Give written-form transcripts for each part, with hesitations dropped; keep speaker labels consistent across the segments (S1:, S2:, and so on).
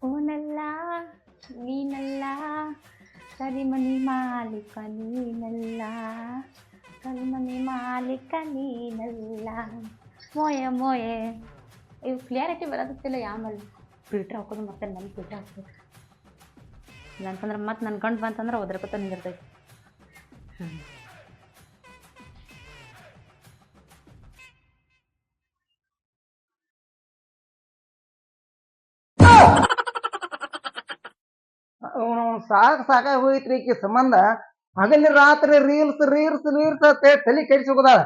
S1: ಓನಲ್ಲ ನೀನಲ್ಲ ಕರಿಮನಿ ಮಾಲೀಕ ನೀನಲ್ಲ ಕರಿಮನಿ ಮಾಲೀಕ ನೀನಲ್ಲ ಮೋಯ ಮೋಯೆ ಇವು ಕ್ಲಿಯರಿಟಿ ಬರೋದಿಲ್ಲ ಯಾಮಲ್ಲಿ ಫಿಲ್ಟ್ರ್ ಹಾಕೋದು ಮತ್ತೆ ನನ್ನ ಫಿಲ್ಟ್ರ್ ಹಾಕ್ಬೇಕು ಇಲ್ಲಂತಂದ್ರೆ ಮತ್ತೆ ನನ್ನ ಗಂಟು ಬಂತಂದ್ರೆ ಒದ್ರಕತ್ತ ನಿಂದಿರ್ತೈತಿ
S2: ಸಾಕಾಗಿ ಹೋಯ್ತ್ರಿ ಈಕಿ ಸಂಬಂಧ ಹಗಲಿ ರಾತ್ರಿ ರೀಲ್ಸ್ ರೀಲ್ಸ್ ರೀಲ್ಸ್ ಅಂತ ತಲೆ ಕೆಡಿಸಿ ಹೋಗದಾಳ.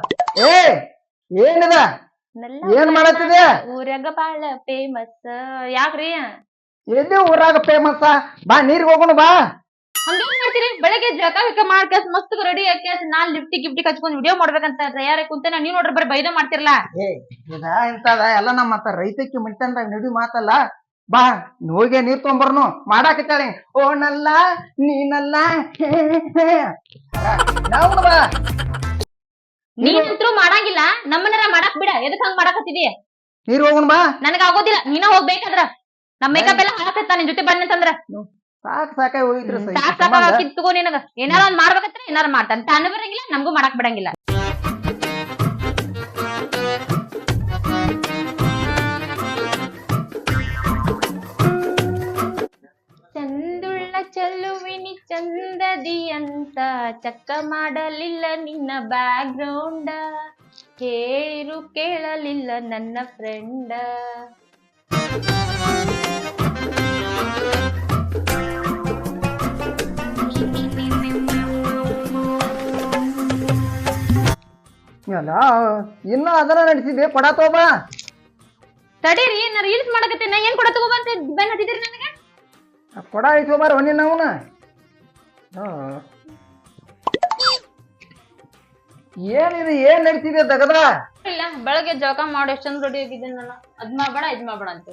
S2: ಏನಿದ ಏನ್ ಮಾಡತ್ತಿದೆ?
S1: ಊರಾಗ ಬಾಳ ಫೇಮಸ್. ಯಾಕ್ರಿ?
S2: ಎಲ್ಲಿ ಊರಾಗ ಫೇಮಸ್? ಬಾ ನೀರಿಗೆ ಹೋಗೋಣ ಬಾ.
S1: ಹಂಗೇನ್ ಮಾಡ್ತೀರಿ? ಬೆಳಗ್ಗೆ ಜಕ ಮಾಡ್ಕ ಮಸ್ತ್ ರೆಡಿ ಆಗಿ ನಾನ್ ಲಿಫ್ಟಿ ಗಿಫ್ಟಿ ಹಚ್ಕೊಂಡ್ ವಿಡಿಯೋ ಮಾಡ್ಬೇಕಂತ ತಯಾರಿ ಕುಂತೇನೆ. ನೀವ್ ನೋಡ್ರಿ ಬರೀ ಬೈದ ಮಾಡ್ತಿರಲ್ಲ.
S2: ಇಂತದ ಎಲ್ಲ ನಮ್ಮ ಮತ್ತ ರೈತಕ್ಕೆ ಮಿಂಟನ್ದಾಗ ನಡಿ ಮಾತಲ್ಲ. ಬಾ ಹೋಗಿ ನೀರ್ ತೊಗೊಂಬರ್ನು ಮಾಡಾಕತ್ತಾಳೆ. ಓನಲ್ಲ ನೀನಲ್ಲ ಬಾ.
S1: ನೀನಂತ್ರು ಮಾಡಂಗಿಲ್ಲ, ನಮ್ಮನ್ನ ಮಾಡಕ್ ಬಿಡ. ಎದಕ್ ಹಂಗ್ ಮಾಡಾಕತ್ತಿದಿ?
S2: ನೀರ್ ಹೋಗೋಣ ಬಾ.
S1: ನನಗ ಆಗೋದಿಲ್ಲ, ನೀನ ಹೋಗ್ಬೇಕಾದ್ರ. ನಮ್ ಮೇಕಪ್ ಎಲ್ಲ ಹಾಕತ್ತ ನಿನ್ ಜೊತೆ ಬಂದಂತಂದ್ರ
S2: ಸಾಕಾಗಿ ಹೋಗಿದ್ರಿ.
S1: ತಗೋ ನಿನಗ ಏನಾರ ಒಂದ್ ಮಾಡ್ಬೇಕಂತ ಏನಾರ ಮಾಡ್ತಾನ. ತಾನು ಬರಂಗಿಲ್ಲ, ನಮಗೂ ಮಾಡಕ್ ಬಿಡಂಗಿಲ್ಲ. ಚಂದುಳ್ಳ ಚೆಲುವಿನಿ ಚಂದದಿ ಅಂತ ಚಕ್ಕ ಮಾಡಲಿಲ್ಲ ನಿನ್ನ ಬ್ಯಾಕ್ ಗ್ರೌಂಡ, ಕೇಳಿರು ಕೇಳಲಿಲ್ಲ ನನ್ನ ಫ್ರೆಂಡ.
S2: ಇನ್ನ ಅದನ್ನ ನಡೆಸಿದ್ದೆ ಕೊಡ ತಗೋಬಾ.
S1: ತಡೀರಿ, ನಾ ರೀಲ್ಸ್ ಮಾಡಕತ್ತೇನೆ. ಏನ್ ಕೊಡ ತಗೋಬಾ ಅಂತ ಬೆನ್ ಹತ್ತಿದ್ರಿ ನನಗೆ?
S2: ಕೊಡ ಐತೋಬಾರ ಒನ್ನಿ ನಾವುನ. ಏನಿದೆ ಏನ್ ನಡೀತಿದೆ ದಗದ?
S1: ಇಲ್ಲ, ಬೆಳಗ್ಗೆ ಜಳಕ ಮಾಡಿ ಎಷ್ಟು ಚಂದ ರೆಡಿ ಆಗಿದ್ದೇನೆ ನಾನು. ಅದ್ ಮಾಡ್ಬೇಡ ಇದ್ ಮಾಡ್ಬೇಡ ಅಂತ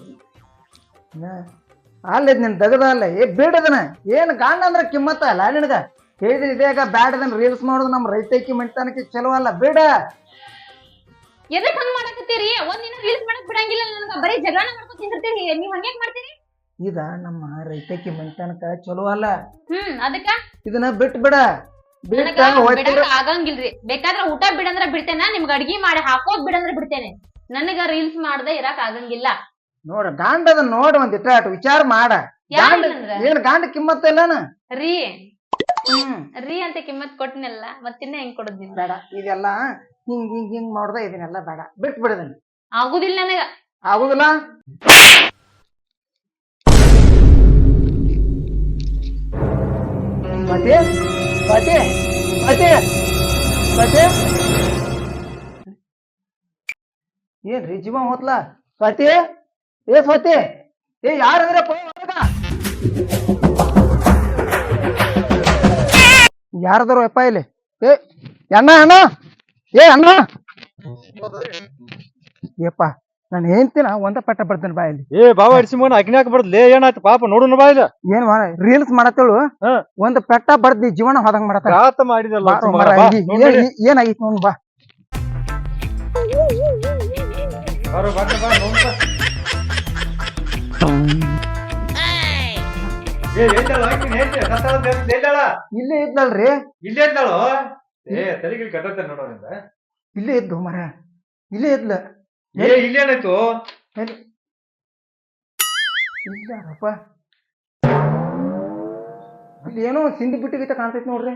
S2: ಅಲ್ಲ ನಿನ್ ದಗದ ಅಲ್ಲ. ಬೇಡದನ ಏನ್ ಗಾಂಡ ಅಂದ್ರ ಕಿಮ್ಮತ್ತ ಅಲ್ಲ ನಿನಗ. ಹೇಳಿದ್ರಿ ಇದೇಗ ಬ್ಯಾಡದನ್ ರೀಲ್ಸ್ ಮಾಡೋದು ನಮ್ ರೈತೈಕಿ ಮೆಂಟನಕ್ಕೆ ಚಲೋ ಅಲ್ಲ. ಬೇಡ
S1: ಎದಕ್ ಹಂಗ್ ಮಾಡಕತ್ತೀರಿ? ಒಂದಿನ ರೀಲ್ಸ್ ಮಾಡಕ್ ಬಿಡಂಗಿಲ್ಲ ನನಗ. ಬರೀ ಜಗಳನ ಮಾಡ್ಕೊತ ನಿಂತಿರ್ತೀರಿ. ನೀವ್ ಹಂಗ್ಯಾಕ್ ಮಾಡ್ತೀರಿ?
S2: ಇದ ನಮ್ಮ ರೈತೈಕಿ ಮೆಂಟನಕ ಚಲೋ ಅಲ್ಲ.
S1: ಅದಕ್ಕ
S2: ಇದನ್ನ ಬಿಟ್ ಬಿಡ.
S1: ಆಗಂಗಿಲ್ರಿ. ಬೇಕಾದ್ರ ಊಟ ಬಿಡಂದ್ರ ಬಿಡ್ತೇನ, ನಿಮ್ಗ ಅಡ್ಗಿ ಮಾಡಿ ಹಾಕೋದ್ ಬಿಡಂದ್ರ ಬಿಡ್ತೇನೆ. ನನಗ ರೀಲ್ಸ್ ಮಾಡ್ದೆ ಇರಾಕ್ ಆಗಂಗಿಲ್ಲ.
S2: ನೋಡ ಗಾಂಡದ ನೋಡ ಒಂದ್ ಇಟ್ಟ ವಿಚಾರ ಮಾಡ. ಏನ್ ಗಾಂಡ ಕಿಮ್ಮತ್ತ ಇಲ್ಲನ
S1: ರೀ? ರೀ ಅಂತ ಕಿಮ್ಮತ್ ಕೊಟ್ಟಿನಲ್ಲ, ಮತ್ತಿನ್ನ ಹೆಂಗ್ ಕೊಡೋದ್?
S2: ಬೇಡ ಇದೆಲ್ಲ ಹಿಂಗ್ ಹಿಂಗ್ ಹಿಂಗ್ ಮಾಡ್ದ. ಇದನ್ನೆಲ್ಲ ಬೇಡ, ಬಿಟ್ ಬಿಡದನ್.
S1: ಆಗುದಿಲ್ಲ ನನಗ.
S2: ಆಗುದಿಲ್ಲ? ಮತ್ತೆ ಮತ್ತೆ ಮತ್ತೆ ಮತ್ತೆ ಏನ್ರಿ ಜೀವ ಹೋತ್ಲ? ಸ್ವಾತಿ ಸ್ವಾತಿ ಯಾರದ್ರಪ್ಪ? ಯಾರದಾರ ಅಪ್ಪ ಇಲ್ಲಿ? ಅಣ್ಣ ಅಣ್ಣ ಅಣ್ಣ ಏಪ್ಪ ನಾನು ಹೇಳ್ತೀನ ಒಂದ ಪಟ್ಟ ಬರ್ತೇನೆ ಬಾ ಇಲ್ಲಿ.
S3: ಬಾವ ಅಡಿಸಿಮೋನ ಅಗ್ನಿ ಹಾಕಬಾರ್ದು. ಏನಾಯ್ತು ಪಾಪ ನೋಡೋಣ ಬಾ ಇಲ್ಲ.
S2: ಏನ್ ರೀಲ್ಸ್ ಮಾಡತ್ತೇಳು ಒಂದ್ ಪೆಟ್ಟ ಬರ್ದಿ ಜೀವನ ಹೋದಂಗ ಮಾಡತ್ತ
S3: ಮಾಡಿದಲ್ಲ.
S2: ಏನಾಗಿತ್ತು ನೋಡ್ ಬಾ. ಇಲ್ಲೇ ಇದ್ನಲ್ರಿ.
S3: ಇಲ್ಲೇ ಇದ್ದಾಳು. ತಲೆಗಿಲ್ ಕಟ್ಟತ್ತೆ ನೋಡೋದ್ರಿಂದ.
S2: ಇಲ್ಲೇ ಇದ್ದು ಮರ. ಇಲ್ಲೇ ಇದ್ಲ.
S3: ಇಲ್ಲೇನಾಯ್ತು?
S2: ಇಲ್ಲಪ್ಪ. ಇಲ್ಲಿ ಏನೋ ಸಿಂಧಿ ಬಿಟ್ಟಿಗಿತ ಕಾಣ್ತೈತಿ ನೋಡ್ರಿ.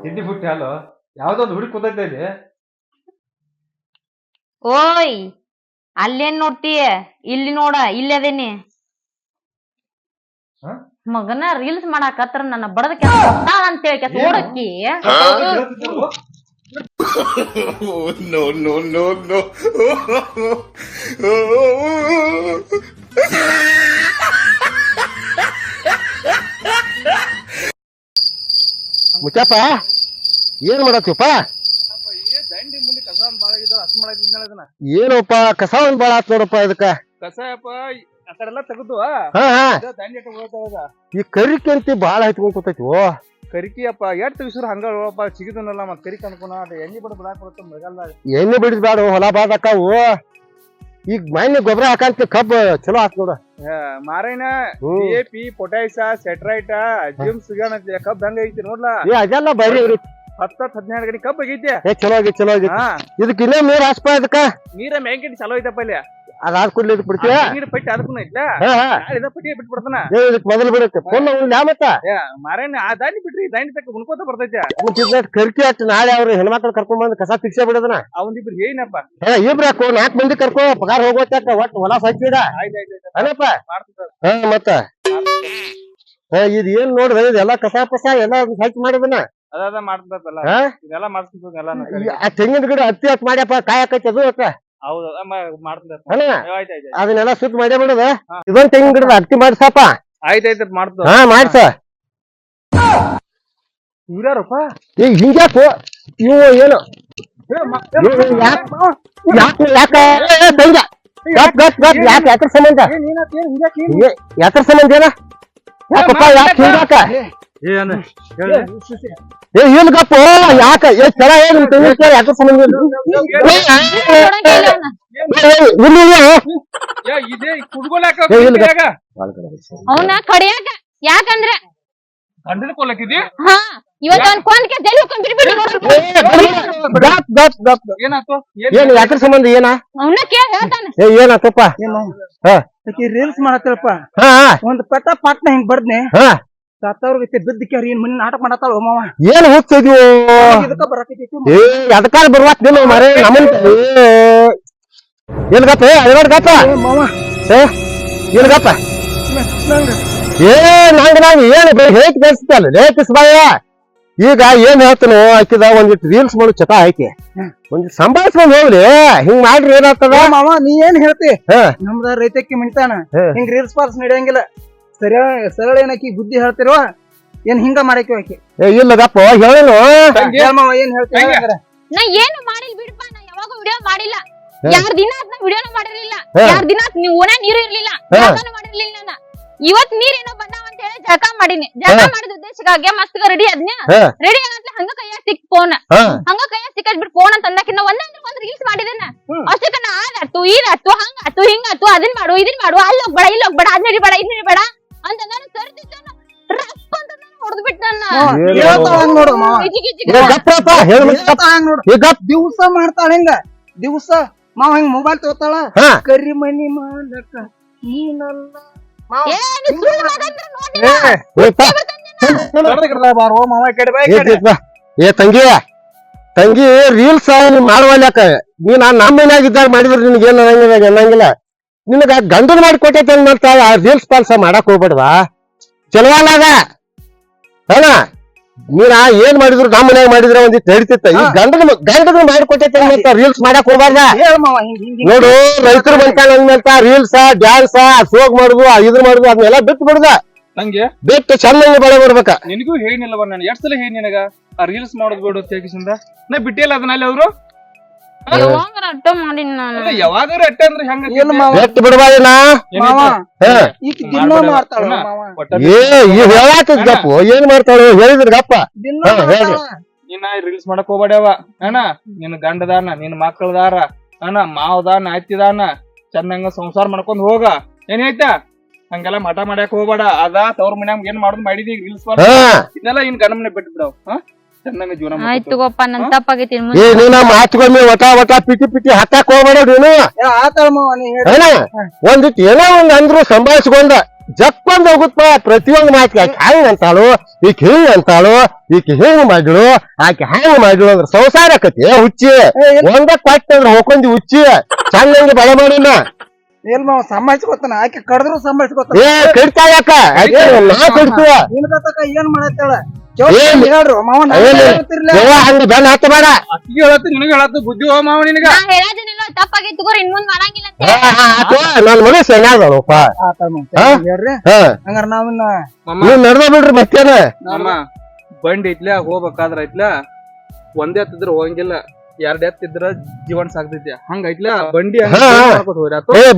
S3: ಸಿಂಧಿ ಬಿಟ್ಟಿ ಅಲ್ಲ, ಯಾವ್ದೊಂದು ಹುಡುಗಿ ಕೂತೈತೆ ಇಲ್ಲಿ.
S1: ಓಯ್, ಅಲ್ಲೇನ್ ನೋಡ್ತೀಯ? ಇಲ್ಲಿ ನೋಡ, ಇಲ್ಲಿ ಅದೇನಿ. ಮಗನ ರೀಲ್ಸ್ ಮಾಡಾಕತ್ರ ನನ್ನ ಬಡದ ಅಂತೇಳಿ ನೋಡಕ್ಕಿ.
S4: No, no, no, no.
S2: ಮುಚ್ಚಪ್ಪ ಏನ್ ಮಾಡತ್ತೀವಪ್ಪ? ಏನಪ್ಪ ಕಸ ಒಂದ್ ಬಾಳ ಆತ್ ನೋಡಪ್ಪ. ಇದಕ್ಕ
S3: ಕಸಯಪ್ಪ ಆ ಕಡೆ ಎಲ್ಲ ತೆಗೆದು
S2: ಈ ಕರಿ ಕೆಂತಿ ಬಾಳ ಹತ್ಕೊಂಡ್ ಕೂತೈತಿ.
S3: ಕರಿಕಿಯಪ್ಪ ಎಟ್ ತೆಗಿಸ್ರು ಹಂಗ ಸಿಗಿದನಲ್ಲ ಮತ್ ಕರಿಕ ಅನ್ಕೋಣ. ಎಣ್ಣೆ ಬಿಡ ಬಿಡಾಕ್ ಬರುತ್ತೆ ಮಳೆಗಾಲದಾಗ.
S2: ಎಣ್ಣೆ ಬಿಡಿದ್ ಬ್ಯಾಡ, ಹೊಲ ಬಾದಕ್ಕಾವು. ಈಗ ಮಣ್ಣಿ ಗೊಬ್ಬರ ಹಾಕಂತ ಕಬ್ಬ ಚಲೋ ಆತ್ ನೋಡ
S5: ಮಾರೈನ DAP ಪೊಟ್ಯಾಶ ಸೆಟ್ರೈಟ ಜಿಮ್ ಸಿಗೋಣ ಕಬ್ಬ್ ಹಂಗ ಐತಿ ನೋಡ್ಲಾ
S2: ಅದೆಲ್ಲ ಬರೀ
S5: 10-12 ಗಂಟೆ ಕಬ್ಬ್ ಆಗೈತಿ
S2: ಚಲೋ ಆಗೈತಿ ಇದಕ್ ಇನ್ನೇ ನೀರ್ ಹಾಸ್ಪ ಅದಕ್ಕ
S5: ನೀರ ಮ್ಯಾಂಕೇಟ್ ಚಲೋ ಐತಪ್ಪ ಇಲ್ಲಿ
S2: ಅದಾದ ಕೂಡ್ಲಿ ಇದಕ್ ಬಿಡ್ತೀಯ
S5: ನೀರ್ ಪಟ್ಟಿ ಅದಕ್ಕೂ ಐತ್ಲಾ ಪಟ್ಟಿ ಬಿಟ್ಬಿಡ್ತಾನ
S2: ಇದಕ್ ಮೊದಲು ಬಿಡುತ್ತೆ ಫೋನ್ ಮತ್ತ
S5: ಮಾರೈನ ಆ ದಾಂಡಿ ಬಿಡ್ರಿ ದಾಂಡಿ ತಕ್ಕ ಉಣ್ಕೋತ ಬರ್ತೈತಿ
S2: ಕರ್ಕಿ ಆಯ್ತು ನಾಳೆ ಅವ್ರು ಹೆಣ್ಮಕ್ಳು ಕರ್ಕೊಂಡ್ ಬಂದ್ ಕಸ ತಿಕ್ಸೇ ಬಿಡದನ
S5: ಅವನಿಬ್ರು ಏನಪ್ಪ
S2: ಇಬ್ರು ಹಾಕೋ 4 ಮಂದಿ ಕರ್ಕೋ ಪಗಾರ ಹೋಗೋತ್ತಾಕ ಒಟ್ಟು ಹೊಲ ಸಚ್ಚಿಡ ಅಲ್ಲಪ್ಪ ಮತ್ತ ಇದ್ ಏನ್ ನೋಡ್ರಿ ಇದೆಲ್ಲ ಕಸ ಪಸ ಎಲ್ಲ ಸಚ್ ಮಾಡಿದನ
S5: ಅದ ಮಾಡ್ತಲ್ಲ ಇದೆಲ್ಲ ಮಾಡ್ತಿದ್ದಲ್ಲ
S2: ಆ ತೆಂಗಿನ ಗಿಡ ಹತ್ತಿ ಹತ್ ಮಾಡ್ಯಪ್ಪ ಕಾಯಕೈತಿ ಅದು ಅಕ್ಕ
S5: ಹೌದು ಮಾಡ್ತದ
S2: ಅದನ್ನೆಲ್ಲ ಸುತ್ತ ಮಾಡೇ ಬಿಡದ ಇದೊಂದ್ ತೆಂಗಿನ ಗಿಡದ ಹತ್ತಿ ಮಾಡ್ಸಪ್ಪ
S5: ಆಯ್ತಾಯ್ತ ಮಾಡ್ತದ
S2: ಮಾಡ್ಸ
S5: ಇವ್ರಾರಪ್ಪ
S2: ಹಿಂಗ್ಯಾಕು ಇವು ಏನು ಯಾತ್ರ ಸಂಬಂಧ ಯಾತ್ರ ಸಂಬಂಧ ಏನ ಯಾಕಪ್ಪ ಯಾಕೆ ಹಿಂಗಾಕ ಏನ್ ಗಪ್ಪ ಯಾಕ ಚಲ ಏನ್ ಯಾತ್ರ ಸಂಬಂಧ
S1: ಅವನ ಕಡಿಯಾಕ ಯಾಕಂದ್ರೆ
S5: ಗಂಡನ ಕೊಲ್ಲಕ್ಕಿದಿ
S1: ಇವತ್ತು ಅವ್ನ ಕೊಂದ್ಕೆ ಜೈಲ್ ಹೋಗ್ಕೊಂಡ್
S5: ಏನಾಯ್ತು
S2: ಏನ್ ಯಾತ್ರ ಸಂಬಂಧ ಏನ
S1: ಅವನ ಕೇಳ ಹೇಳ್ತಾನ
S2: ಏನಾತಪ್ಪ
S6: ರೀಲ್ಸ್ ಮಾಡತ್ತಳಪ್ಪ ಒಂದ್ ಪಟ್ನ ಹಿಂಗ್ ಬರ್ದ್ನೆ ಸತ್ತವ್ರಿಗೆ ಬಿದ್ದಕ್ಕೆ ಏನ್ ಮನಿ ನಾಟಕ ಮಾಡತ್ತಾಳ ಮಾವ
S2: ಏನ್ ಹುಚ್ಚಿದ್ವು
S6: ಇದಕ್ಕ ಬರಕೈತಿ
S2: ಅದಕ್ಕಾರ ಬರ್ವಾಕ್ ನೀನು ಮರೆ ನಮ್ಮನ್ ಏನ್ಗಪ್ಪ ಅಳಗಪ್ಪ
S6: ಮಾವ
S2: ಏನ್ಗಪ್ಪ ನಂಗ ಏನ್ ಹೇಕ್ ಬೆಳೆಸ್ತಲ್ಲ ಲೇಖಿಸ್ಬಾಯ ಈಗ ಏನ್ ಹೇಳ್ತಾನೋ ಆಕಿದ ಒಂದಿಟ್ಟು ರೀಲ್ಸ್ ಮಾಡು ಚಟ ಆಯ್ಕೆ ಒಂದಿಟ್ಟು ಸಂಭಾಳಿಸ್ಕೊಂಡ್ ಹೋಗ್ಲಿ ಹಿಂಗ್ ಮಾಡ್ರಿ ಏನಾಗ್ತದ
S6: ಮಾವ ನೀ ಏನ್ ಹೇಳ್ತಿ ನಮ್ದ ರೈತಕ್ಕಿ ಮಣಿತಾನ ಹಿಂಗ್ ರೀಲ್ಸ್ ಪಾಲ್ಸ್ ನಡೆಯಂಗಿಲ್ಲ ಸರಳ ಏನಕಿ ಬುದ್ಧಿ ಹೇಳ್ತಿರುವ ಏನ್ ಹಿಂಗ ಮಾಡಕ್ಕೆ ಆಕಿ
S2: ಇಲ್ಲಗಪ್ಪ ಹೇಳನು
S6: ಮಾವ ಏನ್ ಹೇಳ್ತಿ
S1: ನಾ ಏನು ಮಾಡಿಲ್ಲ ಬಿಡಪ್ಪ ನಾ ಯಾವಾಗೂ ವಿಡಿಯೋ ಮಾಡಿಲ್ಲ 2 ದಿನ ಆತ್ ನಾ ವಿಡಿಯೋನ ಮಾಡಿರ್ಲಿಲ್ಲ 2 ದಿನ ಆತ್ ನೀವು ಓಣ ನೀರು ಇರ್ಲಿಲ್ಲ ಜಳಕನೂ ಮಾಡಿರ್ಲಿಲ್ಲ ನಾ ಇವತ್ ನೀರ್ ಏನೋ ಬಂದಾವ ಅಂತ ಹೇಳಿ ಜಳಕ ಮಾಡೀನಿ ಜಳಕ ಮಾಡಿದ ಉದ್ದೇಶಕ್ಕಾಗಿ ಮಸ್ತ್ ರೆಡಿ ಅದ್ನ ರೆಡಿ ಆಗತ್ಲೆ ಹಂಗ ಕೈಯಾಗ ಸಿಕ್ ಫೋನ್ ಹಂಗ ಕೈಯಾಗ ಸಿಕ್ಕದ್ ಬಿಟ್ಟು ಫೋನ್ ಅಂತ ಅನ್ನಕಿನ್ನ ಒಂದ್ ರೀಲ್ಸ್ ಮಾಡಿದೇನ ಅಷ್ಟಕ್ಕ ನಾ ಅದಾತು ಇದಾತು ಹಂಗಾತು ಹಿಂಗಾತು ಅದನ್ ಮಾಡು ಇದನ್ ಮಾಡು ಅಲ್ಲಿ ಹೋಗ್ಬೇಡ ಇಲ್ಲಿ ಹೋಗ್ಬೇಡ ಅದ್ ನಡಿಬೇಡ ಇದ್ ನಡಿಬೇಡ ಅಂತ ನಾನು ತರ್ತಿದ್ದ ರಪ್ಪ ಅಂತ ಹೊಡೆದ್ ಬಿಟ್ಟು
S6: ದಿವ್ಸ ಮಾಡ್ತಾಳ ಹಿಂಗ ದಿವ್ಸ ಮಾವ ಹಿಂಗ್ ಮೊಬೈಲ್ ತಗೋತಾಳ ಕರಿ ಮನಿ ಮಾಡಕ ನೀನಲ್ಲ
S2: ತಂಗಿ ರೀಲ್ಸ್ ಮಾಡುವಲ್ಯಾಕ ನೀನ್ ನಮ್ಮ ಮನ್ಯಾಗಿದ್ದಾಗ ಮಾಡಿದ್ರೆ ನಿನ್ಗೆ ಏನ್ ಅನ್ನಂಗಿಲ್ಲ ನಿನಗ ಗಂಡನ್ ಮಾಡಿ ಕೊಟ್ಟೈತೆ ಏನ್ ಮಾಡ್ತಾಳ ಆ ರೀಲ್ಸ್ ಪಾಲ್ಸ ಮಾಡಕ್ ಹೋಗ್ಬೇಡ್ವಾ ಚಲವಾಲಾಗ ಅಲ್ಲ ನೀನ ಏನ್ ಮಾಡಿದ್ರು ನಮ್ಮ ಮನ್ಯಾಗ ಮಾಡಿದ್ರೆ ಒಂದಿಟ್ಟು ನಡೀತಿತ್ತ ಈ ಗಂಡನ ಮಾಡಿ ಕೊಟ್ಟೈತೆ ಏನ್ ಮಾಡ್ತಾರ ರೀಲ್ಸ್ ಮಾಡಕ್ ಹೋಗ್ಬಾರ್ದ ನೋಡು ರೈತರು ಬಂತ ರೀಲ್ಸ್ ಡ್ಯಾನ್ಸ್ ಶೋಗ್ ಮಾಡುದು ಇದ್ರ ಮಾಡುದು ಅದನ್ನೆಲ್ಲ ಬಿಟ್ಟು ಬಿಡುದ
S5: ನಂಗೆ
S2: ಬಿಟ್ಟು ಚೆನ್ನಾಗಿ ಬೆಳೆ ಬಿಡ್ಬೇಕ
S5: ನಿನಗೂ ಹೇಳಿಲ್ಲವ ನಾನು ಎಷ್ಟ್ ಸಲ ಹೇಳಿ ನಿನಗ ಆ ರೀಲ್ಸ್ ಮಾಡೋದ್ ಬೇಡ ತೇಗಿಸಿಂದ ನಾ ಬಿಟ್ಟಿಲ್ಲ ಅದನ್ನಲ್ಲಿ ಅವರು
S1: ಅಟ್ಟ ಮಾಡಿನ ನಾನು
S5: ಯಾವಾಗಾರ ಅಟ್ಟ ಅಂದ್ರೆ ಹೆಂಗ
S2: ಬಿಟ್ಟು ಬಿಡ್ಬಾರ್ದಿನ ಹೇಳಾತಿದ್ದಪ್ಪು ಏನ್ ಮಾಡ್ತಾಳು ಹೇಳಿದ್ರ ಗಪ್ಪ
S5: ನೀನ ರೀಲ್ಸ್ ಮಾಡಕ್ ಹೋಗ್ಬೇಡವ ಅಣ್ಣ ನಿನ್ ಗಂಡದಾನ ನಿನ್ ಮಕ್ಕಳದಾರ ಅಣ್ಣ ಮಾವದಾನ ಅತ್ತಿದಾನ ಚಂದಂಗ ಸಂಸಾರ ಮಾಡ್ಕೊಂಡ್ ಹೋಗ ಏನಾಯ್ತಾ ಹಂಗೆಲ್ಲ ಮಠ ಮಾಡ್ಯಾಕ ಹೋಗ್ಬೇಡ ಅದ ತವ್ರ ಮನ್ಯಾಗ ಏನ್ ಮಾಡುದ್ ಮಾಡಿದಿ ರೀಲ್ಸ್ ಇದೆಲ್ಲ ಇನ್ ಗಂಡ ಮನೆ ಬಿಟ್ಟು ಬಿಡವ್ ಚಂದಂಗ ಜೀವನ
S1: ಆಯ್ತು ಗೋಪ್ಪ ನನ್ ತಪ್ಪಾಗೈತಿ
S2: ನೀನ ಮಾತುಗೊಮ್ಮೆ ಒಟ ಪಿಟಿ ಹಾಕಾಕ್ ಹೋಗ್ಬೇಡ ನೀನು ಒಂದಿಟ್ಟು ಏನೋ ಒಂದ್ ಅಂದ್ರು ಸಂಭಾಳಿಸ್ಕೊಂಡ ಜಕ್ಕೊಂಡ್ ಹೋಗುತ್ತ ಪ್ರತಿಯೊಂದು ಮಾತಿಗೆ ಆಕೆ ಹಂಗ್ ಅಂತಾಳು ಈಕೆ ಹಿಂಗ್ ಅಂತಾಳು ಈಕೆ ಹಿಂಗ್ ಮಾಡಿಳು ಆಕೆ ಹ್ಯಾಂಗ್ ಮಾಡಿಳು ಅಂದ್ರ ಸಂಸಾರ ಆಕತಿ ಹುಚ್ಚಿ ಒಂದ ಕೊಟ್ಟಂದ್ರ ಹೋಕೊಂಡಿ ಹುಚ್ಚಿ ಚಂದಂಗೆ ಬಳೆ ಮಾಡಿನ
S6: ಎಲ್ ಮಾವ ಸಂಭಾಳಿಸ್ಕೊತಾನ ಆಕೆ ಕಡ್ದ್ರು ಸಂಭಾಳಿಸ್ಕೊತಾನ
S2: ಕಡಿತಾ ಯಾಕ ನಾ ಕಡಿತೀವ
S6: ಏನ್ ಮಾಡತ್ತಾಳ
S2: ಹಂಗ ಬೆನ್ ಹತ್ತ ಬೇಡ
S5: ಅಕ್ಕಿಗೆ ಹೇಳತ್ತು ನಿನಗೆ ಹೇಳತ್ತು ಬುದ್ಧಿ ಹೋ ಮಾವ ನಿನಗ
S1: ತಪ್ಪಾಗೈತಿ ತಗೋರಿ ಇನ್ ಮುಂದ್ ಮಾಡಂಗಿಲ್ಲ
S2: ನನ್ ಮನೆ ಸಣ್ಣಪ್ಪ
S6: ಹಂಗಾರ ನಾವಿನ್ನ
S2: ನೀವ್ ನಡ್ದ ಬಿಡ್ರಿ ಮತ್ತೇನ
S5: ಬಂಡಿ ಐತ್ಲ ಹೋಗ್ಬೇಕಾದ್ರ ಐತ್ಲ ಒಂದೇ ಹತ್ತಿದ್ರ ಹೋಗಂಗಿಲ್ಲ 2 ಎತ್ತಿದ್ರ ಜೀವನ ಸಾಕ್ತೈತಿ ಹಂಗ ಐತ್ಲ ಬಂಡಿ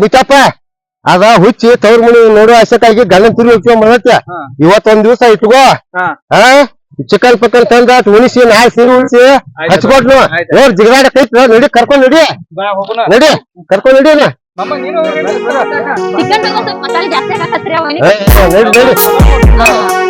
S2: ಬಿಟ್ಟಪ್ಪ ಅದ ಹುಚ್ಚಿ ತವ್ರ ಮನಿ ನೋಡೋ ಆಸಕ್ಕಾಗಿ ಗಂಡನ್ ತಿರುಗಿ ಇಟ್ಕೊಂಡ್ ಮಾಡತ್ತ ಇವತ್ತೊಂದ್ ದಿವ್ಸ ಇಟ್ಕೋ ಚಿಕನ್ ಪಕ್ಕನ್ ತಂದ ಉಣಿಸಿ ನಾಯಿ ಸೀರೆ ಉಣಿಸಿ ಹಚ್ಕೊಟ್ನು ನೋಡ್ ಜಿಗದಾಡ ಕೈತ್ ನಡಿ ಕರ್ಕೊಂಡ್ ನಡಿ ಕರ್ಕೊಂಡ್ ನಡಿ
S5: ಮಮ್ಮ ನೀನು ಹೋಗಿ
S1: ಚಿಕನ್ ಸ್ವಲ್ಪ ಮಸಾಲೆ ಜಾಸ್ತಿ ಹಾಕತ್ರಿ
S2: ನಡಿ ನಡಿ
S1: ಅವ